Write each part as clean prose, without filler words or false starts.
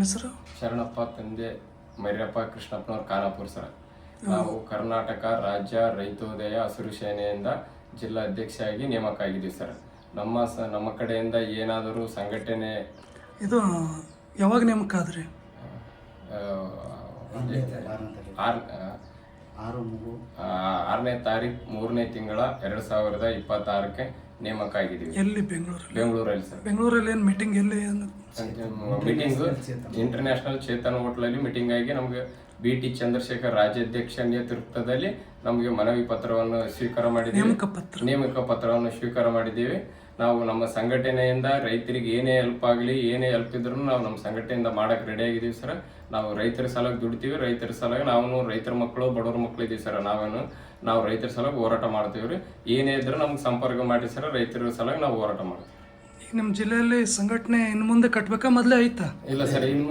ಹೆಸರು ಶರಣಪ್ಪ ತಂದೆ ಮರ್ಯಪ್ಪ ಕೃಷ್ಣಪ್ಪನವ್ರ ಖಾನಾಪುರ ಸರ್. ನಾವು ಕರ್ನಾಟಕ ರಾಜ್ಯ ರೈತೋದಯ ಹಸಿರು ಸೇನೆಯಿಂದ ಜಿಲ್ಲಾ ಅಧ್ಯಕ್ಷರಾಗಿ ನೇಮಕ ಆಗಿದ್ದೀವಿ ಸರ್. ನಮ್ಮ ಕಡೆಯಿಂದ ಏನಾದರೂ ಸಂಘಟನೆ ಇದು ಯಾವಾಗ ನೇಮಕ ಆದ್ರಿ? 6ನೇ ತಾರೀಕು 3ನೇ ತಿಂಗಳ 2026ಕ್ಕೆ ನೇಮಕ ಆಗಿದ್ದೀವಿ. ಎಲ್ಲಿ? ಬೆಂಗಳೂರಲ್ಲಿ ಸರ್. ಬೆಂಗಳೂರಲ್ಲಿ ಏನು ಮೀಟಿಂಗ್? ಎಲ್ಲಿ ಮೀಟಿಂಗ್ ಇಂಟರ್ನ್ಯಾಷನಲ್ ಚೇತನ ಹೋಟ್ಲಲ್ಲಿ ಮೀಟಿಂಗ್ ಆಗಿ ನಮಗೆ BT ಚಂದ್ರಶೇಖರ್ ರಾಜ್ಯಾಧ್ಯಕ್ಷ ನೇತೃತ್ವದಲ್ಲಿ ನಮಗೆ ಮನವಿ ಪತ್ರವನ್ನು ಸ್ವೀಕಾರ ಮಾಡಿದ್ದೀವಿ. ನೇಮಕ ಪತ್ರವನ್ನು ಸ್ವೀಕಾರ ಮಾಡಿದ್ದೀವಿ. ನಾವು ನಮ್ಮ ಸಂಘಟನೆಯಿಂದ ರೈತರಿಗೆ ಏನೇ ಹೆಲ್ಪ್ ಆಗಲಿ, ಏನೇ ಹೆಲ್ಪ್ ಇದ್ರೂ ನಾವು ನಮ್ಮ ಸಂಘಟನೆಯಿಂದ ಮಾಡಕ್ಕೆ ರೆಡಿ ಆಗಿದ್ದೀವಿ ಸರ್. ನಾವು ರೈತರ ಸಲುವಾಗಿ ದುಡಿತೀವಿ. ರೈತರ ಸಲುವಾಗಿ ನಾವು ರೈತರ ಮಕ್ಕಳು, ಬಡವ್ರ ಮಕ್ಕಳು ಇದ್ದೀವಿ ಸರ್. ನಾವು ರೈತರ ಸಲುವಾಗಿ ಹೋರಾಟ ಮಾಡ್ತೀವಿ ರೀ. ಏನೇ ಇದ್ರೂ ನಮ್ಗೆ ಸಂಪರ್ಕ ಮಾಡಿ ಸರ್. ರೈತರ ಸಲುವಾಗಿ ನಾವು ಹೋರಾಟ ಮಾಡ್ತೀವಿ. ಈಗ ನಿಮ್ಮ ಜಿಲ್ಲೆಯಲ್ಲಿ ಸಂಘಟನೆ ಇನ್ನು ಮುಂದೆ ಕಟ್ಟಬೇಕಾ, ಮೊದಲೇ ಐತಾ? ಇಲ್ಲ ಸರ್, ಇನ್ನು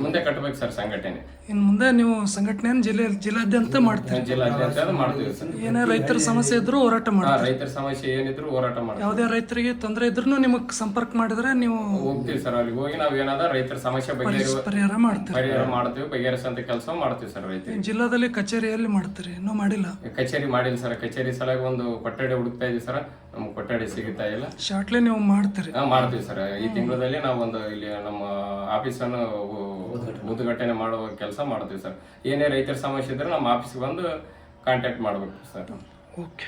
ಮುಂದೆ ಕಟ್ಟಬೇಕು ಸರ್ ಸಂಘಟನೆ. ಇನ್ನು ಮುಂದೆ ನೀವು ಸಂಘಟನೆಯನ್ನು ಜಿಲ್ಲಾದ್ಯಂತ ಮಾಡ್ತೀವಿ? ಜಿಲ್ಲಾದ್ಯಂತ ಮಾಡ್ತೀವಿ ಸರ್. ಏನೇ ರೈತರ ಸಮಸ್ಯೆ ಇದ್ರೂ ಹೋರಾಟ ಮಾಡ್ತೀವಿ. ರೈತರ ಸಮಸ್ಯೆ ಏನಿದ್ರು ಹೋರಾಟ ಮಾಡ್ತೀವಿ. ಯಾವುದೇ ರೈತರಿಗೆ ತೊಂದರೆ ಇದ್ರೂ ನಿಮಗೆ ಸಂಪರ್ಕ ಮಾಡಿದ್ರೆ ನೀವು ಹೋಗ್ತೀವಿ ಸರ್. ಅಲ್ಲಿ ಹೋಗಿ ನಾವು ಏನಾದ್ರು ರೈತರ ಸಮಸ್ಯೆ ಪರಿಹಾರ ಮಾಡ್ತೀವಿ, ಬಗೆಹರಿಸಂತ ಕೆಲಸ ಮಾಡ್ತೀವಿ ಸರ್. ರೈತ ಜಿಲ್ಲಾದಲ್ಲಿ ಕಚೇರಿಯಲ್ಲಿ ಮಾಡ್ತೀರಿ? ಇನ್ನೂ ಮಾಡಿಲ್ಲ? ಕಚೇರಿ ಮಾಡಿಲ್ಲ ಸರ್. ಕಚೇರಿ ಸಲುವಾಗಿ ಒಂದು ಕೊಠಡಿ ಹುಡುಕ್ತಾ ಇದೀವಿ ಸರ್. ನಮ್ಗೆ ಕೊಠಡಿ ಸಿಗುತ್ತಾ ಇಲ್ಲ. ಶಾರ್ಟ್ಲಿ ನೀವು ಮಾಡ್ತೀರಿ? ಮಾಡ್ತೀವಿ ಸರ್. ಈ ತಿಂಗಳಲ್ಲಿ ನಾವು ಇಲ್ಲಿ ನಮ್ಮ ಆಫೀಸನ್ನು ಉದ್ಘಾಟನೆ ಮಾಡುವ ಕೆಲಸ ಮಾಡ್ತೀವಿ ಸರ್. ಏನೇ ರೈತರ ಸಮಸ್ಯೆ ಇದ್ರೆ ನಮ್ಮ ಆಫೀಸ್ಗೆ ಬಂದು ಕಾಂಟ್ಯಾಕ್ಟ್ ಮಾಡಬೇಕು ಸರ್. ಓಕೆ.